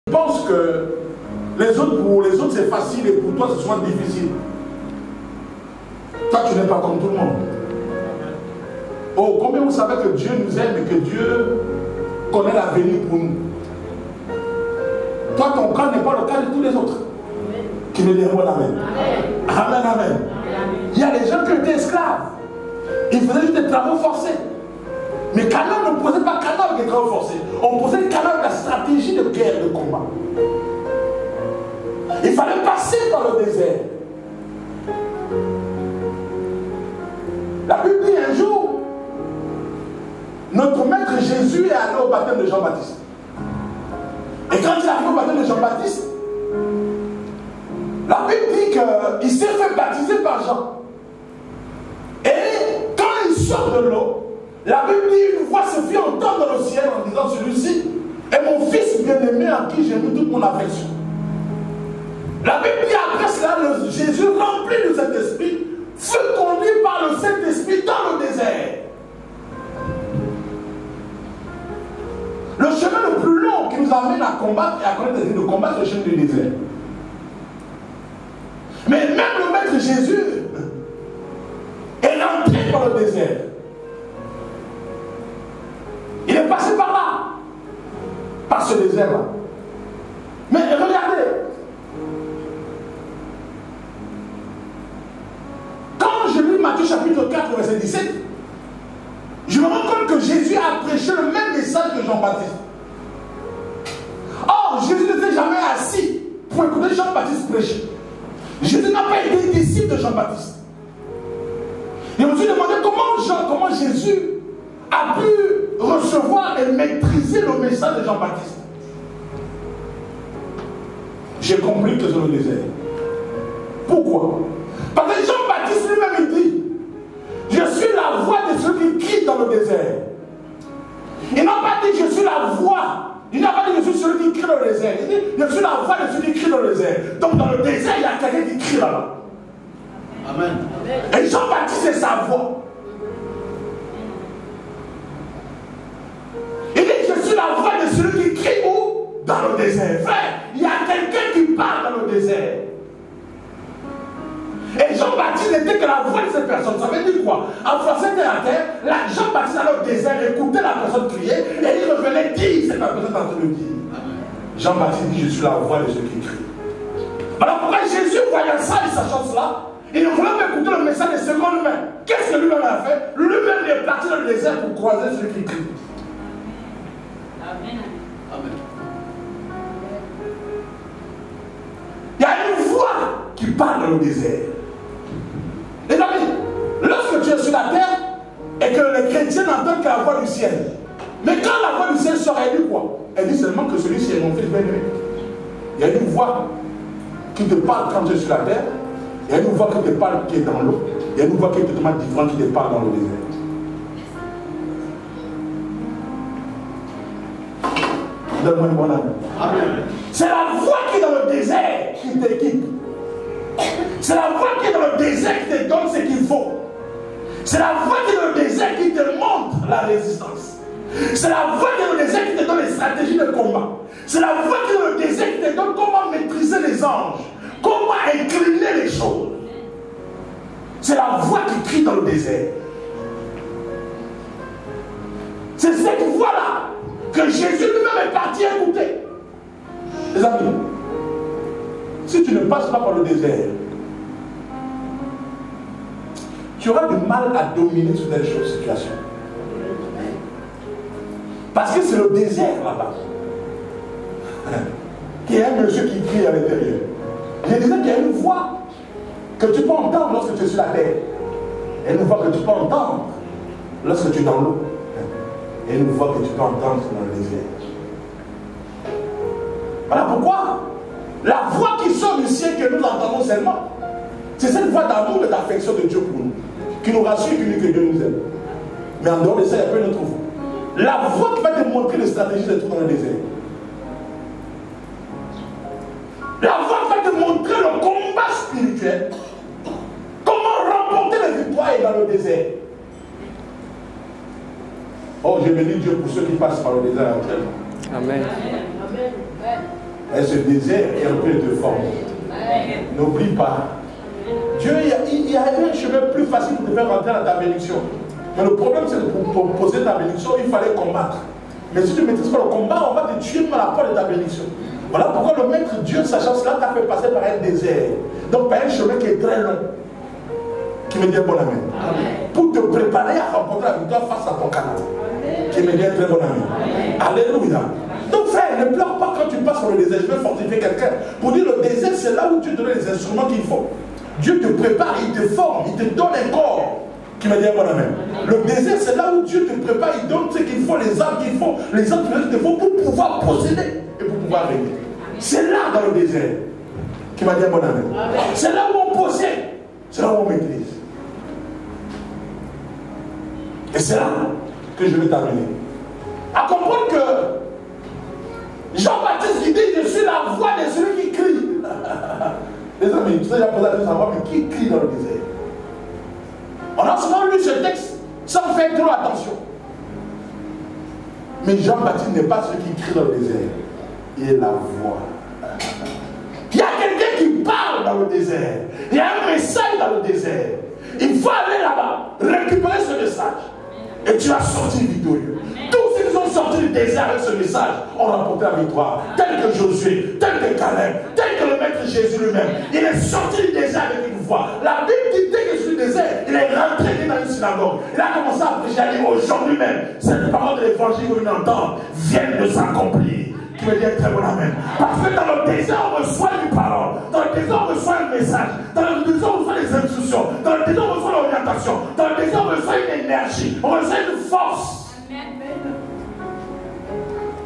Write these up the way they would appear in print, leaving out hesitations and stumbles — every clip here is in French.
Je pense que pour les autres c'est facile et pour toi c'est souvent difficile. Toi tu n'es pas comme tout le monde. Oh, combien vous savez que Dieu nous aime et que Dieu connaît l'avenir pour nous. Toi ton cas n'est pas le cas de tous les autres. Qui me diront amen. Amen, amen. Il y a des gens qui étaient esclaves. Ils faisaient juste des travaux forcés. Mais Canaan ne posait pas Canaan avec des travaux forcés. On posait Canaan avec la stratégie de guerre, de combat. Il fallait passer dans le désert. La Bible dit un jour, notre maître Jésus est allé au baptême de Jean-Baptiste. Et quand il est arrivé au baptême de Jean-Baptiste, la Bible dit qu'il s'est fait baptiser par Jean. Et quand il sort de l'eau, la Bible dit une voix se fit entendre dans le ciel en disant celui-ci est mon fils bien-aimé en qui j'ai mis toute mon affection. La Bible dit après cela, Jésus rempli de cet esprit fut conduit par le Saint-Esprit dans le désert. Le chemin le plus long qui nous amène à combattre et à connaître les ennemis de combattre, c'est le chemin du désert. Mais même le maître Jésus est rentré dans le désert. Il est passé par là, par ce désert-là. Mais regardez, quand je lis Matthieu chapitre 4, verset 17, je me rends compte que Jésus a prêché le même message que Jean-Baptiste. Or, Jésus n'était jamais assis pour écouter Jean-Baptiste prêcher. Jésus n'a pas été disciple de Jean-Baptiste. Et je me suis demandé comment Jésus a pu recevoir et maîtriser le message de Jean-Baptiste. J'ai compris que c'est le désert. Pourquoi? Parce que Jean-Baptiste lui-même il dit, je suis la voix de ceux qui crient dans le désert. Il n'a pas dit je suis la voix. Il n'a pas dit je suis celui qui crie dans le désert. Il dit je suis la voix de ceux qui crient dans le désert. Donc dans le désert, il y a quelqu'un qui crie là-bas. Amen. Et Jean-Baptiste c'est sa voix. Il dit je suis la voix de celui qui crie où? Dans le désert. Frère, il y a quelqu'un qui parle dans le désert. Et Jean-Baptiste n'était que la voix de cette personne. Ça veut dire quoi? En français terre à terre, Jean-Baptiste allait au désert, écoutait la personne crier, et il revenait dire ce que la personne est en train de dire. Jean-Baptiste dit, je suis la voix de ceux qui crient. Alors pourquoi Jésus, voyant ça et sachant cela, il ne voulait pas écouter le message des secondes mains. Qu'est-ce que lui-même a fait? Lui-même est parti dans le désert pour croiser ceux qui crient. Amen. Amen. Il y a une voix qui parle dans le désert. Les amis, lorsque tu es sur la terre et que les chrétiens n'entendent que la voix du ciel, mais quand la voix du ciel sort, elle dit quoi? Elle dit seulement que celui-ci est mon fils bien-aimé. Il y a une voix qui te parle quand tu es sur la terre, il y a une voix qui te parle qui est dans l'eau, il y a une voix qui est totalement différente qui te parle dans le désert. Donne-moi une bonne âme. C'est la voix qui est dans le désert qui t'équipe. C'est la voix qui est dans le désert qui te donne ce qu'il faut. C'est la voix qui est dans le désert qui te montre la résistance. C'est la voix qui est dans le désert qui te donne les stratégies de combat. C'est la voix qui est dans le désert qui te donne comment maîtriser les anges, comment incliner les choses. C'est la voix qui crie dans le désert. C'est cette voix-là que Jésus lui-même est parti écouter. Les amis, si tu ne passes pas par le désert, tu auras du mal à dominer sur telle situation. Parce que c'est le désert là-bas. Il y a un monsieur qui crie à l'intérieur. Je disais qu'il y a une voix que tu peux entendre lorsque tu es sur la terre. Et une voix que tu peux entendre lorsque tu es dans l'eau. Et une voix que tu peux entendre dans le désert. Voilà pourquoi la voix qui sort du ciel que nous entendons seulement, c'est cette voix d'amour et d'affection de Dieu pour nous, qui nous rassure et qui nous dit que Dieu nous aime. Mais en dehors de ça, il y a pas une autre voix. La voix qui va te montrer les stratégies de tout dans le désert. La voix qui va te montrer le combat spirituel. Comment remporter les victoires dans le désert. Oh, je bénis Dieu pour ceux qui passent par le désert actuellement. Amen. Et ce désert est en train de te former. N'oublie pas. Dieu, il y a un chemin plus facile pour te faire rentrer dans ta bénédiction. Mais le problème, c'est que pour poser ta bénédiction, il fallait combattre. Mais si tu ne maîtrises pas le combat, on va te tuer par la porte de ta bénédiction. Voilà pourquoi le maître Dieu, sachant cela, t'a fait passer par un désert. Donc par un chemin qui est très long. Qui me dit un bon ami. Pour te préparer à rencontrer la victoire face à ton canal. Qui me dit un très bon ami. Alléluia. Donc frère, ne pleure pas quand tu passes sur le désert. Je vais fortifier quelqu'un. Pour dire le désert, c'est là où Dieu te donne les instruments qu'il faut. Dieu te prépare, il te forme, il te donne un corps. Qui me dit un bon ami. Le désert, c'est là où Dieu te prépare, il donne ce qu'il faut, les armes qu'il faut, les instruments qu'il faut pour pouvoir posséder et pour pouvoir régner. C'est là dans le désert. Qui m'a dit un bon ami. C'est là où on possède. C'est là où on maîtrise. Et c'est là que je vais t'amener à comprendre que Jean-Baptiste qui dit je suis la voix de celui qui crie. Les amis, tu sais, j'ai posé la question à savoir, mais qui crie dans le désert? On a souvent lu ce texte sans faire trop attention. Mais Jean-Baptiste n'est pas celui qui crie dans le désert. Il est la voix. Il y a quelqu'un qui parle dans le désert. Il y a un message dans le désert. Il faut aller là-bas, récupérer ce message. Et tu as sorti victorieux. Tous ceux qui sont sortis du désert avec ce message ont remporté la victoire. Tel que Josué, tel que Caleb, tel que le maître Jésus lui-même. Il est sorti du désert avec une voix. La Bible dit dès qu'il est sur le désert, il est rentré dans une synagogue. Il a commencé à prêcher, à dire aujourd'hui même, cette parole de l'évangile que vous entendez viennent de s'accomplir. Qui veut dire très bon amen. Parce que dans le désert, on reçoit une parole. Dans le désert, on reçoit un message. Dans le désert, on reçoit des instructions. Dans le désert, on reçoit l'orientation. Dans le désert, on reçoit une énergie. On reçoit une force.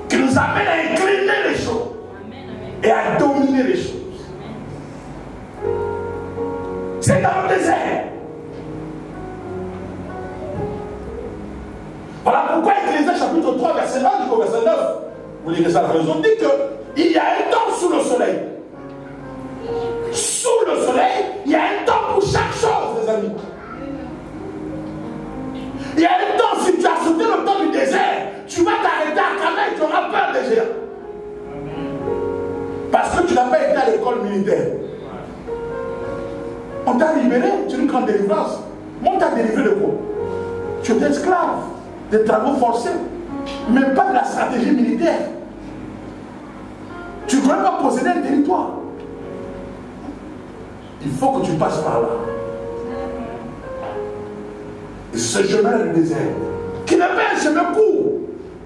Qui nous amène à incliner les choses. Et à dominer les choses. C'est dans le désert. Voilà pourquoi Ecclésiaste chapitre 3, verset 1 jusqu'au verset 9. Vous lirez ça à la maison. On dit qu'il y a un temps sous le soleil. Sous le soleil, il y a un temps pour chaque chose, les amis. Il y a un temps, si tu as sauté le temps du désert, tu vas t'arrêter à Cana et tu auras peur des géants. Parce que tu n'as pas été à l'école militaire. On t'a libéré, tu es une grande délivrance. On t'a délivré de quoi? Tu es esclave, des travaux forcés. Même pas de la stratégie militaire. Tu ne dois pas posséder un territoire. Il faut que tu passes par là. Et ce chemin du désert, qui n'est pas un chemin court,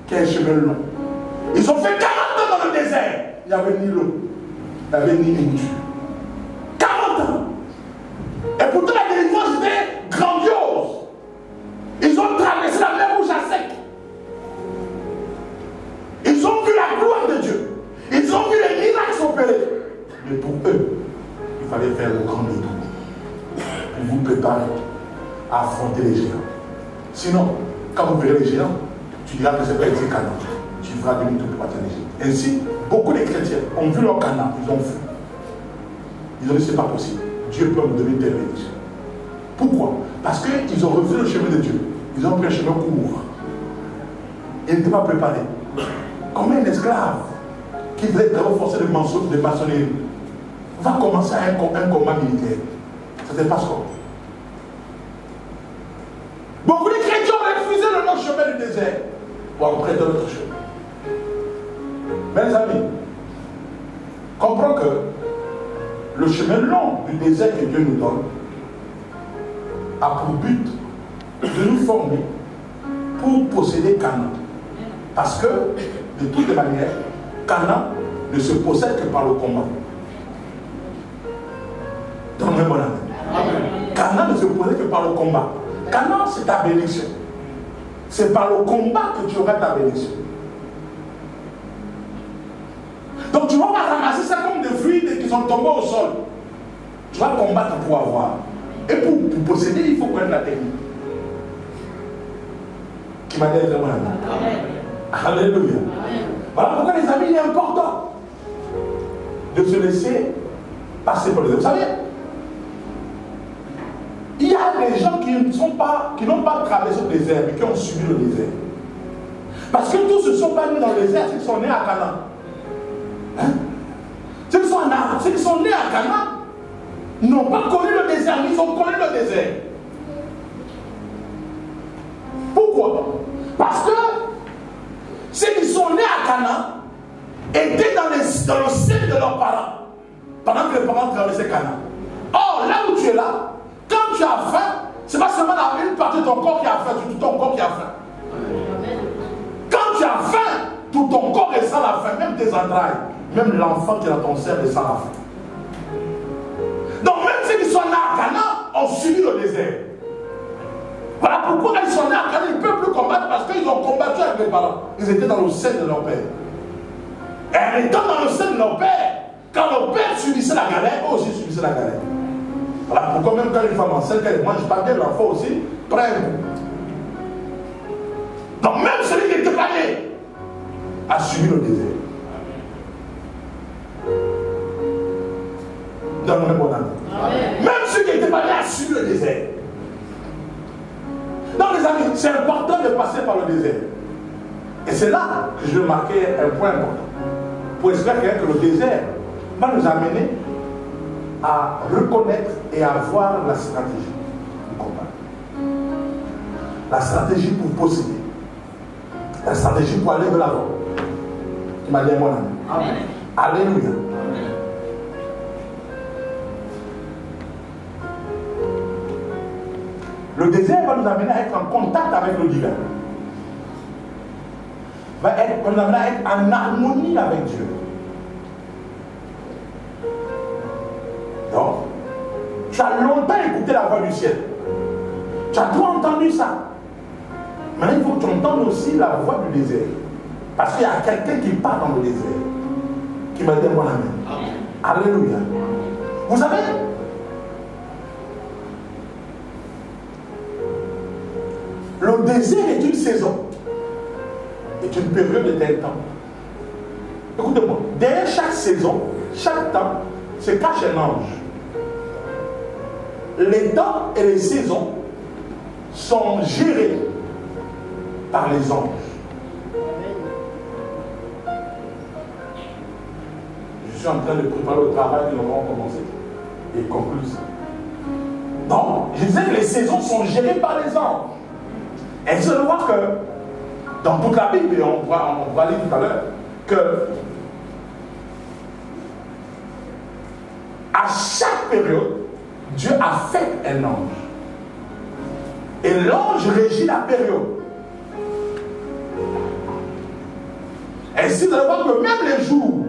qui est un chemin long. Ils ont fait 40 ans dans le désert. Il n'y avait ni l'eau, il n'y avait ni nourriture. 40 ans. Et pourtant la délivrance était grandiose. Ils ont traversé la mer Rouge à sec. Ils ont vu la gloire de Dieu. Ils ont vu les miracles s'opérer. Mais pour eux, il fallait faire le grand détour. Pour vous préparer à affronter les géants. Sinon, quand vous verrez les géants, tu diras que c'est pas été Canaan. Tu feras demi-tour pour atteindre les géants. Ainsi, beaucoup de chrétiens ont vu leur Canaan, ils ont fui. Ils ont dit c'est pas possible. Dieu peut nous donner telle bénédiction. Pourquoi? Parce qu'ils ont refusé le chemin de Dieu. Ils ont pris un chemin court. Ils n'étaient pas préparés. Comme un esclave qui devait être renforcé de maçonnerie va commencer un combat militaire. Ça ne passe pas. Beaucoup de chrétiens ont refusé le long chemin du désert pour emprunter notre chemin. Mes amis, comprends que le chemin long du désert que Dieu nous donne a pour but de nous former pour posséder Canaan. Parce que, de toutes les manières, Canaan ne se possède que par le combat. Donne-moi un bon avis. Canaan ne se possède que par le combat. Canaan, c'est ta bénédiction. C'est par le combat que tu auras ta bénédiction. Donc tu ne vas pas ramasser ça comme des fruits qui sont tombés au sol. Tu vas combattre pour avoir. Et pour posséder, il faut connaître la technique. Qui m'a dit très bon ami. Alléluia. Voilà pourquoi les amis, il est important de se laisser passer pour les autres. Vous savez, il y a des gens qui n'ont pas traversé le désert, mais qui ont subi le désert. Parce que tous ne sont pas nés dans le désert, ils sont nés à Canaan. Hein? ceux qui sont nés à Canaan n'ont pas connu le désert, ils ont connu le désert. Pourquoi? Parce que ceux qui sont nés à Canaan étaient dans le sein de leurs parents, pendant que les parents traversaient Canaan. Or, là où tu es là, quand tu as faim, ce n'est pas seulement une partie de ton corps qui a faim, c'est tout ton corps qui a faim. Quand tu as faim, tout ton corps ressent la faim, même tes entrailles, même l'enfant qui est dans ton sein ressent la faim. Donc même ceux qui sont nés à Canaan ont subi le désert. Voilà pourquoi quand ils sont nés à Canaan, ils ne peuvent plus combattre parce qu'ils ont combattu avec les parents. Ils étaient dans le sein de leur père. Et en étant dans le sein de leur père, quand leur père subissait la galère, eux aussi subissaient la galère. Voilà pourquoi même quand une femme enceinte, elle mange pas bien, l'enfant aussi prend un coup. Donc même celui qui n'était pas né a subi le désert. Dans mon bon ami. Même ceux qui n'étaient pas nés a subi le désert. Donc les amis, c'est important de passer par le désert. Et c'est là que je veux marquer un point important. Pour expliquer que le désert va nous amener à reconnaître et à voir la stratégie du combat. La stratégie pour posséder. La stratégie pour aller de l'avant. Tu m'as dit mon ami. Amen. Alléluia. Amen. Le désert va nous amener à être en contact avec le divin. Va nous amener à être en harmonie avec Dieu. Donc, tu as longtemps écouté la voix du ciel. Tu as tout entendu ça. Maintenant, il faut que tu entendes aussi la voix du désert. Parce qu'il y a quelqu'un qui part dans le désert. Qui m'a dit mon ami. Alléluia. Vous savez, le désert est une saison. Est une période d'un temps. Écoutez-moi, derrière chaque saison, chaque temps, se cache un ange. Les temps et les saisons sont gérés par les anges. Je suis en train de préparer le travail que nous allons commencer et conclure ça. Donc, je disais que les saisons sont gérées par les anges. Et vous allez voir que dans toute la Bible, et on va lire tout à l'heure, que à chaque période, Dieu a fait un ange. Et l'ange régit la période. Ainsi, vous allez voir que même les jours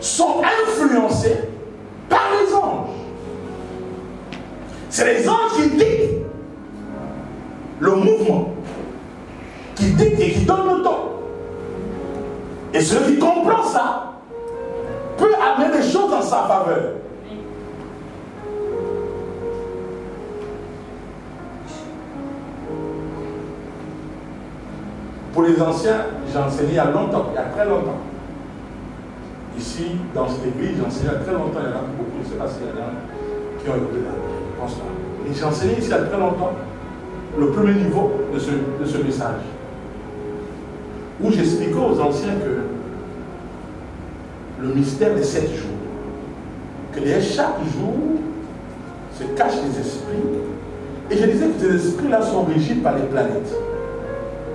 sont influencés par les anges. C'est les anges qui dictent le mouvement, qui dictent et qui donnent le temps. Et celui qui comprend ça peut amener des choses en sa faveur. Pour les anciens, j'ai enseigné il y a longtemps, il y a très longtemps. Ici, dans cette église, j'ai enseigné il y a très longtemps, il y en a beaucoup, je ne sais pas s'il y en a qui ont été là, je pense pas. Et j'ai enseigné ici il y a très longtemps le premier niveau de ce message, où j'expliquais aux anciens que le mystère des 7 jours, que derrière chaque jour se cachent des esprits, et je disais que ces esprits-là sont régis par les planètes.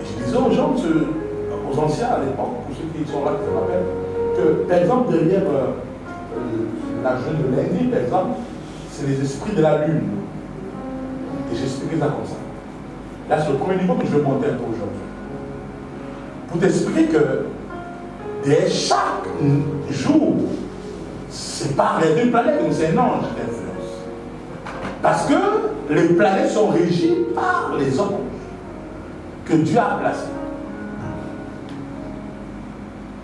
Et je disais aux gens, aux anciens à l'époque, pour ceux qui sont là, qui se rappellent, que par exemple derrière la jeune de lundi, par exemple, c'est les esprits de la lune. Et j'expliquais ça comme ça. Là, c'est le premier niveau que je vais monter un peu aujourd'hui. Pour t'expliquer que derrière chaque jour, c'est pas les deux planètes, donc c'est un ange d'influence. Parce que les planètes sont régies par les anges que Dieu a placés.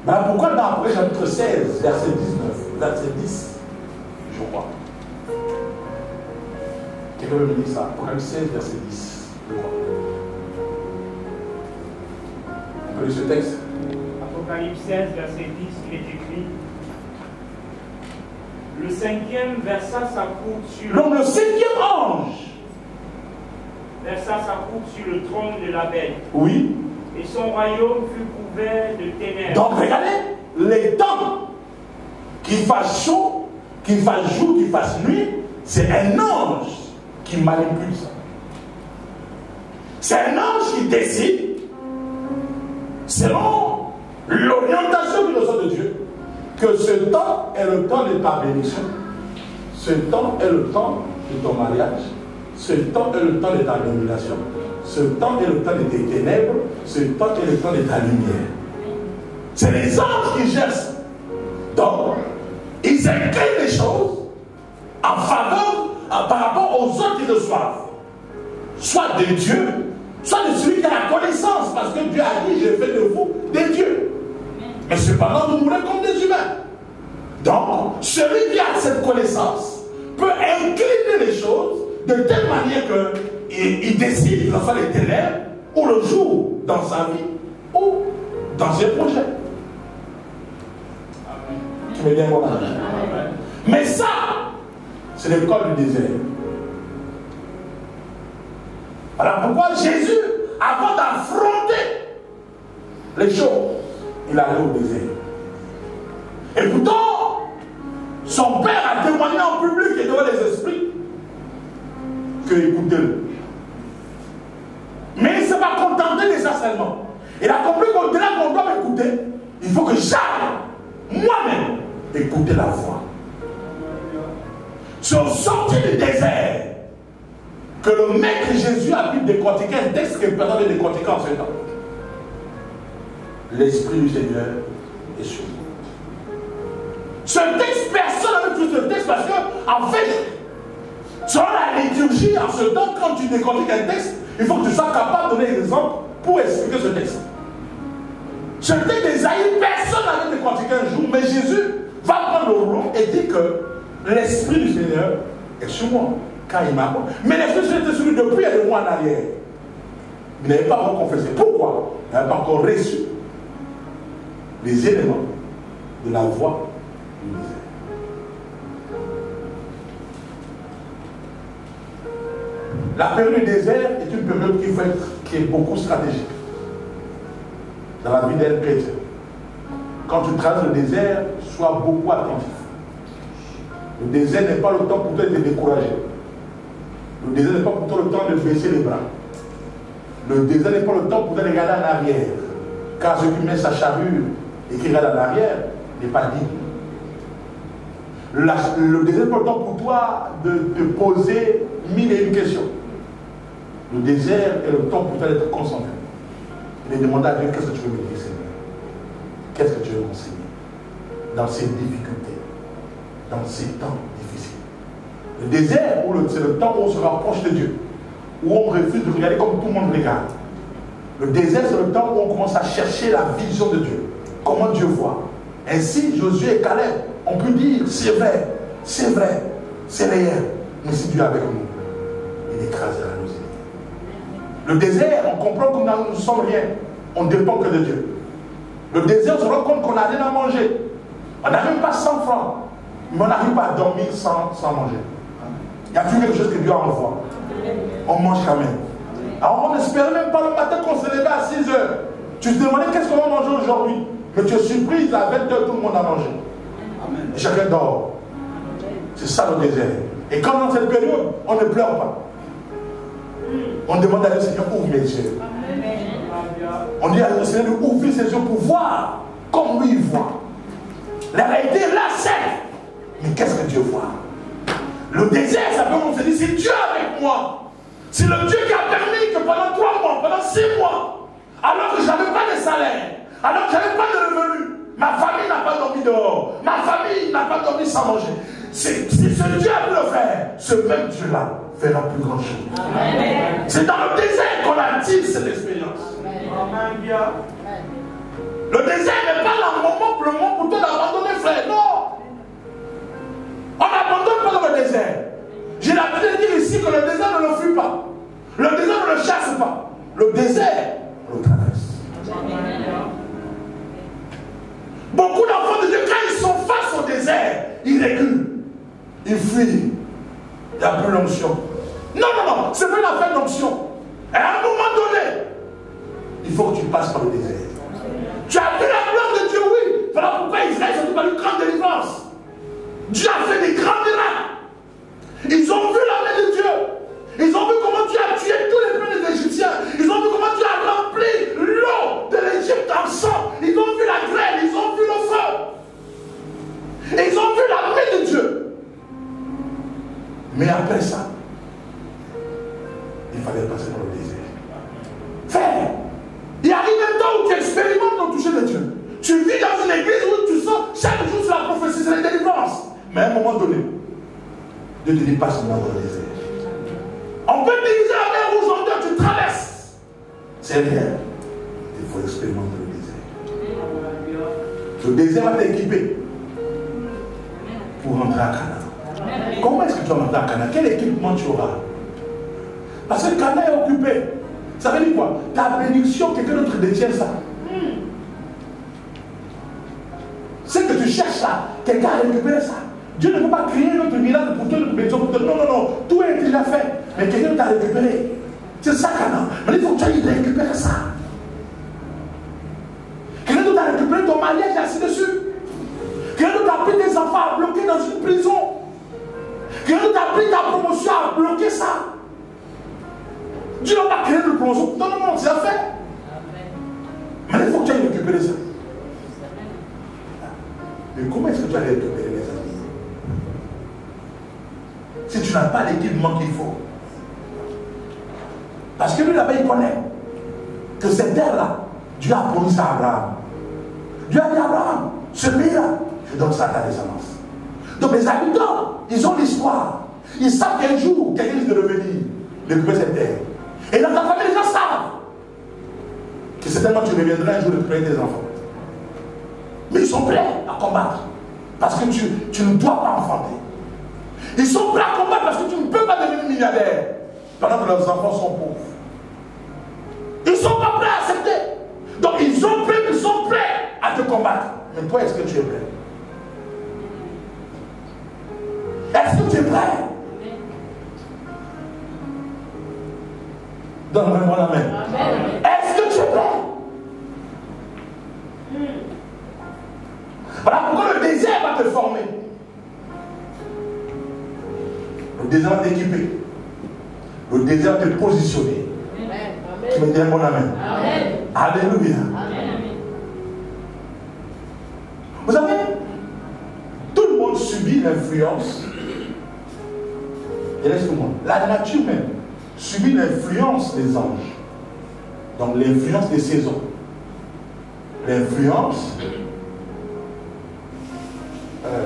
Ben pourquoi dans Apocalypse chapitre 16, verset 19, verset 10, je crois. Quelqu'un me dit ça, Apocalypse 16, verset 10, je crois. On peut lire ce texte. Apocalypse 16, verset 10, il est écrit: le cinquième versa sa coupe sur... Donc le cinquième ange versa sa coupe sur le trône de la bête. Oui. Et son royaume fut couvert de ténèbres. Donc regardez, les temps qu'il fasse chaud qu'il fasse jour, qu'il fasse nuit, c'est un ange qui manipule ça. C'est un ange qui décide, selon l'orientation qu'il reçoit de Dieu, que ce temps est le temps de ta bénédiction, ce temps est le temps de ton mariage, ce temps est le temps de ta domination, ce temps est le temps de tes ténèbres, ce temps est le temps de ta lumière. C'est les anges qui gèrent ça. Donc, ils inclinent les choses en faveur, par rapport aux autres qui reçoivent. Soit de Dieu, soit de celui qui a la connaissance, parce que Dieu a dit, j'ai fait de vous des dieux. Mais cependant, vous mourrez comme des humains. Donc, celui qui a cette connaissance peut incliner les choses de telle manière qu'il décide que ce soit les ténèbres ou le jour dans sa vie ou dans ses projets. Tu me dis un mot? Mais ça, c'est l'école du désert. Voilà pourquoi Jésus, avant d'affronter les choses, il allait au désert. Et pourtant, son père a témoigné en public et devant les esprits que écoutez-le. Mais il ne s'est pas contenté de ça seulement. Il a compris qu'au-delà qu'on doit m'écouter, il faut que j'aille moi-même écouter la voix. C'est au sortir du désert que le maître Jésus a pu décortiquer un texte que personne ne décortiquer en ce temps. L'Esprit du Seigneur est sur moi. Ce texte, personne n'a vu ce texte parce que, en fait, selon la liturgie, en ce temps, quand tu décortiques un texte, il faut que tu sois capable de donner des exemples pour expliquer ce texte. Ce texte d'Ésaïe, personne n'avait décortiqué un jour, mais Jésus va prendre le rouleau et dit que l'Esprit du Seigneur est sur moi. Quand il m'a. Mais l'Esprit du Seigneur était sur lui depuis il y a 2 mois en arrière. Il n'avait pas encore confessé. Pourquoi? Il n'avait pas encore reçu les éléments de la voix du désert. La période du désert est une période qui est beaucoup stratégique dans la vie d'un chrétien. Quand tu traverses le désert, sois beaucoup attentif. Le désert n'est pas le temps pour toi de te décourager. Le désert n'est pas pour toi le temps de baisser les bras. Le désert n'est pas le temps pour toi de regarder en arrière. Car celui qui met sa charrue et qui regarde en arrière n'est pas digne. Le désert n'est pas le temps pour toi de te poser 1001 questions. Le désert est le temps pour toi d'être concentré. Et de demander à Dieu qu'est-ce que tu veux me dire, Seigneur. Qu'est-ce que tu veux m'enseigner dans ces difficultés, dans ces temps difficiles. Le désert, c'est le temps où on se rapproche de Dieu, où on refuse de regarder comme tout le monde regarde. Le désert, c'est le temps où on commence à chercher la vision de Dieu. Comment Dieu voit. Ainsi, Josué et Caleb, on peut dire, c'est vrai, c'est réel. Mais si Dieu est avec nous, il écrasera nos ennemis. Le désert, on comprend que nous ne sommes rien. On ne dépend que de Dieu. Le désert, on se rend compte qu'on n'a rien à manger. On n'a même pas 100 francs. Mais on n'arrive pas à dormir sans manger. Il y a toujours quelque chose que Dieu envoie. On mange quand même. Alors on n'espérait même pas le matin qu'on se levait à 6 heures. Tu te demandais qu'est-ce qu'on va manger aujourd'hui. Mais tu es surprise, à 20 heures, tout le monde a mangé. Et chacun dort. C'est ça le désert. Et quand dans cette période, on ne pleure pas. On demande à Dieu, Seigneur, ouvre mes yeux. On dit à Dieu, Seigneur, ouvre ses yeux pour voir comme lui il voit. La réalité est là, c'est. Mais qu'est-ce que Dieu voit? Le désert, ça peut on se dire, c'est Dieu avec moi. C'est le Dieu qui a permis que pendant 3 mois, pendant 6 mois, alors que je n'avais pas de salaire, alors que je n'avais pas de revenus, ma famille n'a pas dormi dehors, ma famille n'a pas dormi sans manger. Si ce Dieu a pu le faire, ce même Dieu-là fera plus grand chose. C'est dans le désert qu'on attire cette expérience. Le désert n'est pas le moment pour toi d'abandonner, frère. Non. On n'abandonne pas dans le désert. J'ai l'habitude de dire ici que le désert ne le fuit pas. Le désert ne le chasse pas. Le désert, on le traverse. Beaucoup d'enfants de Dieu, quand ils sont face au désert, ils reculent. Ils fuient. Il n'y a plus l'onction. Non, c'est pas une affaire d'onction. Et à un moment donné, il faut que tu passes par le désert. Tu as vu la gloire de Dieu, oui. Voilà pourquoi Israël s'est trouvé une grande délivrance. Dieu a fait des grands miracles. Ils ont vu la main de Dieu. Ils ont vu comment Dieu a tué tous les premiers des Égyptiens. Ils ont vu comment Dieu a rempli l'eau de l'Égypte en sang. Ils ont vu la grêle, ils ont vu le feu. Et ils ont vu la main de Dieu. Mais après ça, il fallait passer dans le désert. Frère, il arrive un temps où tu expérimentes le toucher de Dieu. Tu vis dans une église où tu sens chaque jour sur la prophétie, c'est la délivrance. Mais à un moment donné, Dieu te dit passe maintenant dans le désert. On peut diviser la mer rouge en deux, tu traverses. C'est rien. Il faut expérimenter le désert. Le désert va t'équiper pour rentrer à Canaan. Comment est-ce que tu vas rentrer à Canaan? Quel équipement tu auras? Parce que Canaan est occupé. Ça veut dire quoi? Ta bénédiction, quelqu'un d'autre détient ça. Ce que tu cherches là, quelqu'un a récupéré ça. Dieu ne peut pas créer notre miracle pour toi, notre bénédiction pour toi. Non, non, non. Tout est déjà fait. Mais quelqu'un t'a récupéré. C'est ça, Canaan. Mais il faut que tu ailles récupérer ça. Quelqu'un d'autre a récupéré ton mariage assis dessus. Quelqu'un d'autre a pris tes enfants à bloquer dans une prison. Quelqu'un d'autre a pris ta promotion à bloquer ça. Dieu n'a pas créé de promotion. Non, non, non, c'est la fait. Mais il faut que tu ailles récupérer ça. Mais comment est-ce que tu vas récupérer les amis? Si tu n'as pas l'équipement qu'il faut. Parce que lui là-bas il connaît que cette terre-là, Dieu a promis ça à Abraham. Dieu a dit à Abraham, ce pays-là, je donne ça à ta descendance. Donc les habitants, ils ont l'espoir. Ils savent qu'un jour, quelqu'un risque de revenir, récupérer cette terre. Et dans ta famille, les gens savent que certainement tu reviendras un jour récupérer tes enfants. Mais ils sont prêts à combattre. Parce que tu ne dois pas enfanter. Ils sont prêts à combattre parce que tu ne peux pas devenir milliardaire pendant que leurs enfants sont pauvres. Ils ne sont pas prêts à accepter. Donc ils sont prêts à te combattre. Mais toi, est-ce que tu es prêt? Est-ce que tu es prêt? Donne-moi la main. Est-ce que tu es prêt? Voilà pourquoi le désert va te former. Le désert va t'équiper. Le désert va te positionner. Tu me dis mon amen. Alléluia. Vous savez, tout le monde subit l'influence. Et laisse-moi, la nature même subit l'influence des anges. Donc l'influence des saisons. L'influence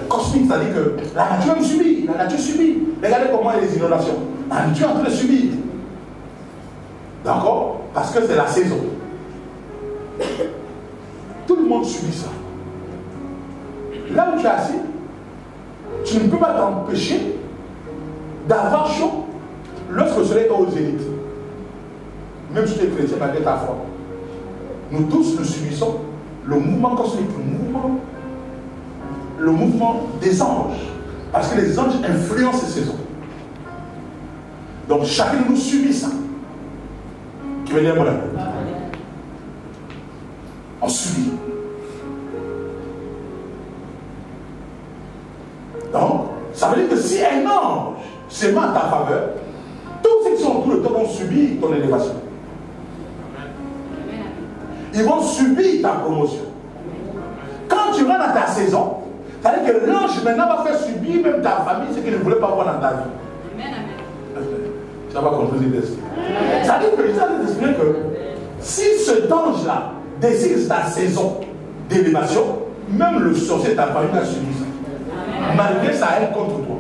cosmique, c'est-à-dire que la nature même subit. La nature subit. Regardez comment il y a les inondations. La nature est en train de subir. D'accord? Parce que c'est la saison. Tout le monde subit ça. Là où tu es assis, tu ne peux pas t'empêcher d'avoir chaud lorsque le soleil est au zénith. Même si tu es chrétien, malgré ta foi. Nous tous le subissons. Le mouvement cosmique, le mouvement des anges. Parce que les anges influencent ces saisons. Donc chacun de nous subit ça. Qui veut dire mon ami? On subit. Donc, ça veut dire que si un ange se met en ta faveur, tous ceux qui sont autour de toi vont subir ton élévation. Ils vont subir ta promotion. Quand tu rentres dans ta saison, ça veut dire que l'ange maintenant va faire subir même ta famille ce qu'il ne voulait pas voir dans ta vie. Tu n'as pas compris l'esprit. Ça veut dire que je vais t'expliquer que si cet ange-là décide ta saison d'élévation, même le sorcier de ta famille a subi ça. Malgré ça, elle contre toi.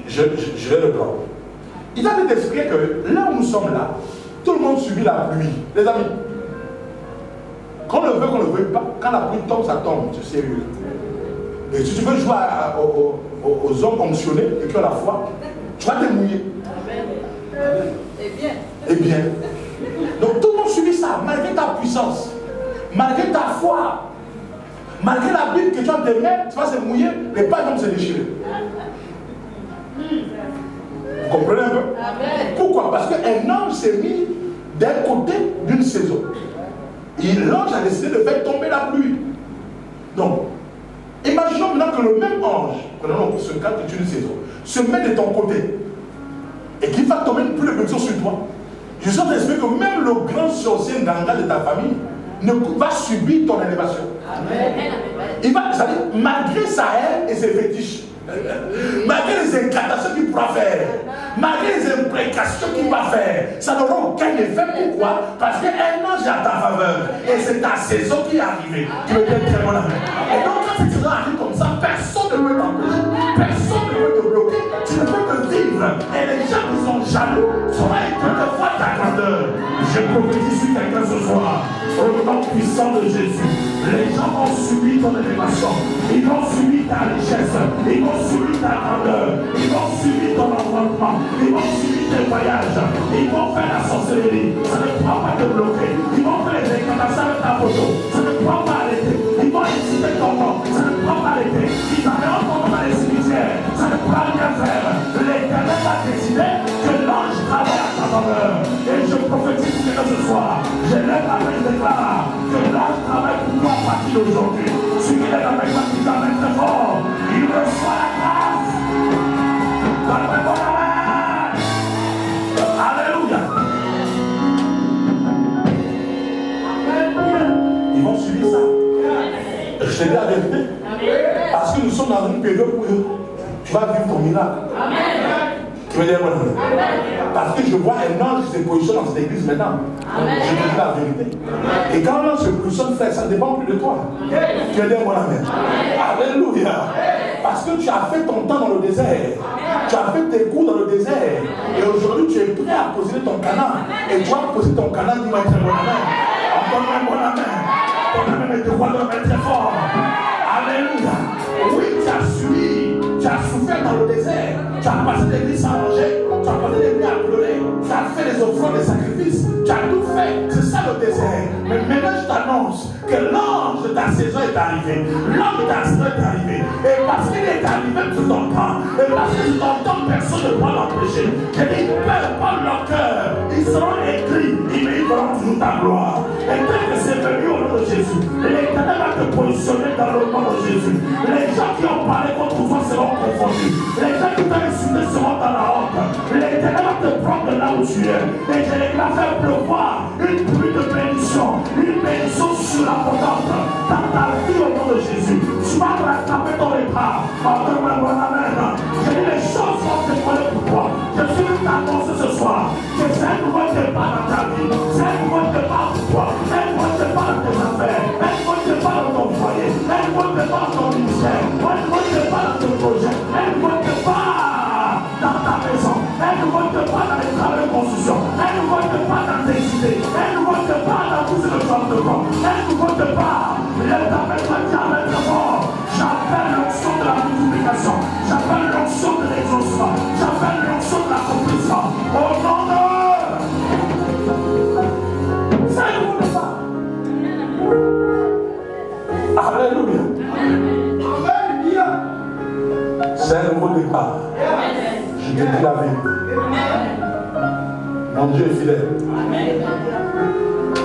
Je vais le prendre. Il va t'expliquer que là où nous sommes là, tout le monde subit la pluie. Les amis, qu'on le veut, qu'on ne le veut pas, quand la pluie tombe, ça tombe, c'est sérieux. Et si tu veux jouer aux hommes fonctionnés et qui ont la foi, tu vas te mouiller. Et bien. Donc tout le monde subit ça, malgré ta puissance, malgré ta foi, malgré la Bible que tu as en tes mains, tu vas se mouiller, les pages vont se déchirer. Vous comprenez un peu? Pourquoi? Parce qu'un ange s'est mis d'un côté d'une saison. Et l'ange a décidé de faire tomber la pluie. Donc, imaginez que le même ange, prenons ce cas que tu le sais, se met de ton côté et qui va tomber une pluie de bénédiction sur toi, je suis en train d'expliquer que même le grand sorcier Nganga de ta famille va subir ton élévation. Amen. Il va, malgré sa haine et ses fétiches, malgré les incantations qu'il pourra faire, malgré les imprécations qu'il va faire, ça n'aura aucun effet. Pourquoi? Parce qu'un ange est à ta faveur et c'est ta saison qui est arrivée. Tu me dis très bon amen. Et donc quand cette saison arrive comme ça, personne ne peut t'empêcher, personne ne peut te bloquer, tu ne peux que vivre. Et les gens qui sont jaloux seront étonnés de voir ta grandeur. Je prophétise sur quelqu'un ce soir, au nom puissant de Jésus. Les gens vont subir ton élévation, ils vont subir ta richesse, ils vont subir ta grandeur, ils vont subir ton enfantement, ils vont subir tes voyages, ils vont faire la sorcellerie, ça ne pourra pas te bloquer, ils vont faire les incantations avec ta photo, ça ne pourra pas arrêter, ils vont inciter ton nom, ça ne pourra pas arrêter, ils amèneront ton nom dans les cimetières, ça ne pourra rien faire. L'Éternel va décider que l'ange travaille à ta faveur. Et je prophétise pour que ce soir, je lève la main et déclare que l'ange travaille pour toi à partir d'aujourd'hui. Celui qui lève la main, qui t'amène très fort, il reçoit la grâce. Donne-moi ton amen. Alléluia. Ils vont subir ça. Je te dis la vérité. Parce que nous sommes dans une période où tu vas vivre ton miracle. Tu veux dire quoi? Parce que je vois un ange qui se positionne dans cette église maintenant. Amen. Je te dis la vérité. Amen. Et quand l'ange se positionne, frère, ça ne dépend plus de toi. Amen. Tu veux dire moi amen. Alléluia. Parce que tu as fait ton temps dans le désert. Amen. Tu as fait tes cours dans le désert. Et aujourd'hui, tu es prêt à poser ton canard. Et tu vas poser ton canard, dis-moi très bon amen. Encore un bon amen. Ton amen est de quoi le mettre très fort. Alléluia. Oui, tu as suivi. Tu as souffert dans le désert. Tu as passé des nuits sans manger. Tu as passé des nuits à pleurer. Tu as fait des offrandes, des sacrifices. Tu as tout fait. C'est ça le désert. Mais maintenant, je t'annonce que l'ange de ta saison est arrivé. L'ange de ta saison est arrivé. Et parce qu'il est arrivé tout ton temps. Et parce que tout ton temps, personne ne pourra l'empêcher. Et ils ne perdent pas leur cœur. Ils seront écrits. Ils verront toujours ta gloire. Et dès que c'est venu au nom de Jésus, l'Éternel va te positionner dans le nom de Jésus. Les gens qui ont parlé contre toi seront confondus. Les gens qui t'ont insulté seront dans la honte. L'Éternel va te prendre de là où tu es. Et je vais faire pleuvoir une pluie de bénédiction. Une bénédiction sur la potente dans ta vie au nom de Jésus. Tu vas rattraper ton retard. Entends-moi, mon amen. Je dis les choses vont te coller pour toi. Je suis venu t'annoncer ce soir que c'est un nouveau départ dans ta vie. C'est un nouveau départ pour toi. Un nouveau départ dans tes affaires. Un nouveau départ dans ton foyer. Un nouveau départ dans ton ministère. Un nouveau départ dans ton projet. Un nouveau départ dans ta maison. Un nouveau départ dans les travaux de construction. Un nouveau départ dans tes idées. Un nouveau départ dans tout ce que tu as de toi. Un nouveau départ. Lève ta main, avec le fort. J'appelle l'onction de la multiplication. J'appelle l'onction de l'exaucement. J'appelle l'onction de l'accomplissement. Au nom de... C'est un nouveau départ. Alléluia. C'est un nouveau départ. Je te dis la vérité. Mon Dieu est fidèle.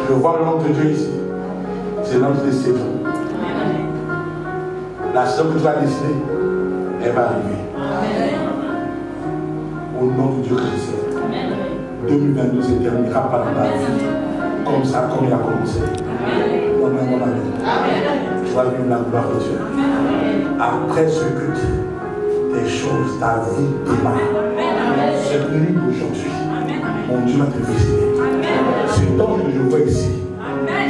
Je vois le nom de Dieu ici. C'est l'ange des saisons. La saison que tu vas décider, elle va arriver. Au nom de Dieu Christ. 2022 se terminera pas dans ta vie. Comme ça, comme il a commencé. Mon amen. Tu vas vivre la gloire de Dieu. Après ce culte, des choses, ta vie démarre. Cette nuit d'aujourd'hui, mon Dieu va te visiter. Cet ange que je vois ici,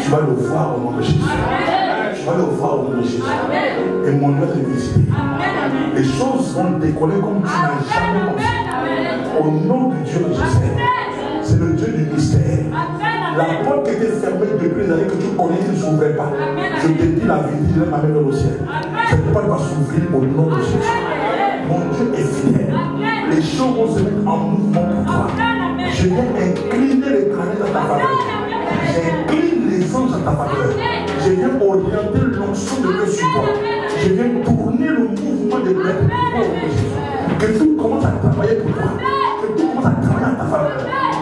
tu vas le voir au nom de Jésus. Tu vas le voir au nom de Jésus. Et mon Dieu va te visiter. Les choses vont décoller comme tu n'as jamais pensé. Au nom du Dieu que je sais. C'est le Dieu du mystère. La porte qui était fermée depuis les années que tu connais, qui ne s'ouvrait pas. Je te dis la vérité, je vais m'amener dans le ciel. Cette porte va s'ouvrir au nom de Jésus. Mon Dieu est fidèle. Les choses vont se mettre en mouvement pour toi. Je viens incliner les planètes à ta faveur. J'incline les anges à ta faveur. Je viens orienter l'onction de Dieu sur toi. Je viens tourner le mouvement des planètes pour toi. Que tout commence à travailler pour toi. Que tout commence à travailler à ta faveur.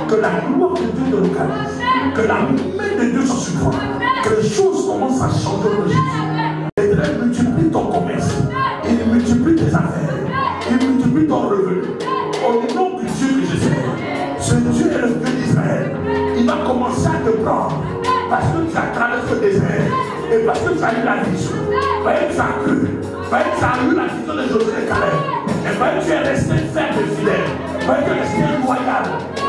Que la gloire de Dieu te localise. Que la main de Dieu soit sur toi. Que les choses commencent à changer au nom de Jésus. L'Éternel multiplie ton commerce. Il Voyez que tu as cru. Voyez que tu as eu la vision de Josué et Caleb. Et voyez que tu es resté ferme et fidèle. Voyez que tu es resté loyal.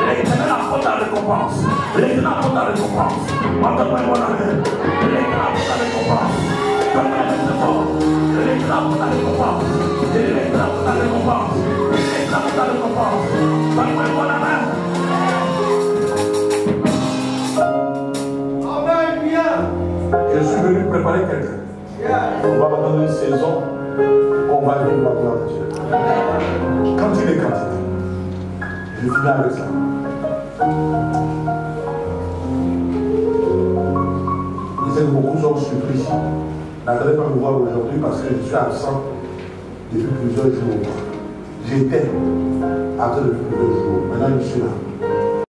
L'Éternel apporte la récompense. L'Éternel apporte la récompense. Entends-moi mon amen. L'Éternel apporte la récompense. Donne-moi la récompense. L'Éternel apporte la récompense. L'Éternel apporte la récompense. L'Éternel apporte la récompense. Donne-moi mon amen. Je suis venu préparer quelqu'un. On va dans une saison où on va vivre la gloire de Dieu. Quantité. Je finis avec ça. Je sais que beaucoup sont surpris. N'attendez pas me voir aujourd'hui parce que je suis absent depuis plusieurs jours. J'étais absent depuis plusieurs jours. Maintenant je suis là.